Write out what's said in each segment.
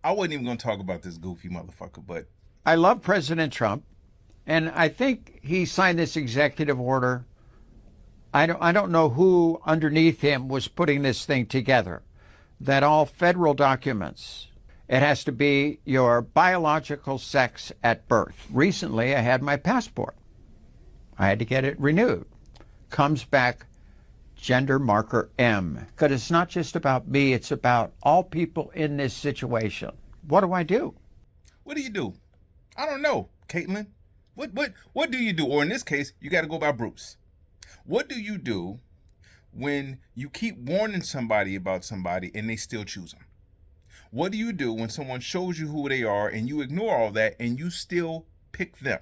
I wasn't even going to talk about this goofy motherfucker, but I love President Trump, and I think he signed this executive order. I don't know who underneath him was putting this thing together. That all federal documents, it has to be your biological sex at birth. Recently, I had my passport. I had to get it renewed. Comes back gender marker M. Because it's not just about me, it's about all people in this situation. What do I do? what do you do? I don't know, Caitlyn. What do you do? Or in this case, you got to go by Bruce. What do you do when you keep warning somebody about somebody and they still choose them? What do you do when someone shows you who they are and you ignore all that and you still pick them?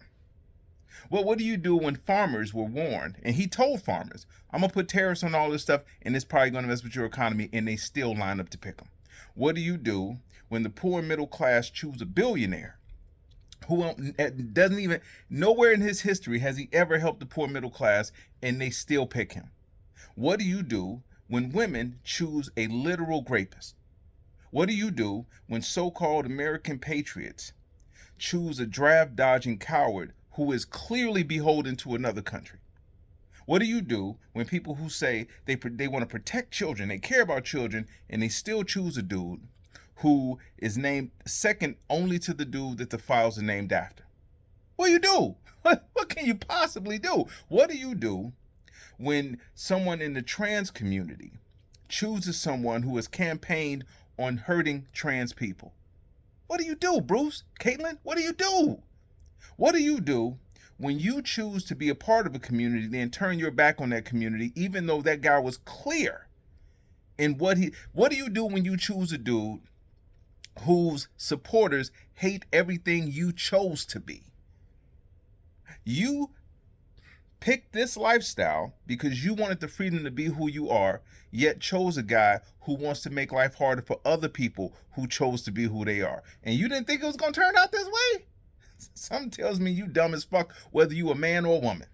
Well, what do you do when farmers were warned and he told farmers, I'm going to put tariffs on all this stuff and it's probably going to mess with your economy, and they still line up to pick them? What do you do when the poor middle class choose a billionaire who doesn't even, nowhere in his history has he ever helped the poor middle class, and they still pick him? What do you do when women choose a literal rapist? What do you do when so-called American patriots choose a draft-dodging coward who is clearly beholden to another country? What do you do when people who say they want to protect children, they care about children, and they still choose a dude who is named second only to the dude that the files are named after? What do you do? What can you possibly do? What do you do when someone in the trans community chooses someone who has campaigned on hurting trans people? What do you do, Bruce? Caitlyn, what do you do? What do you do when you choose to be a part of a community, then turn your back on that community, even though that guy was clear in what do you do when you choose a dude whose supporters hate everything you chose to be? You picked this lifestyle because you wanted the freedom to be who you are, yet chose a guy who wants to make life harder for other people who chose to be who they are. And you didn't think it was going to turn out this way? Something tells me you dumb as fuck, whether you a man or a woman.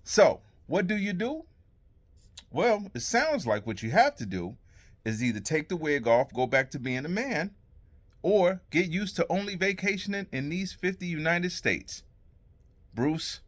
So, what do? Well, it sounds like what you have to do is either take the wig off, go back to being a man, or get used to only vacationing in these 50 United States. Bruce,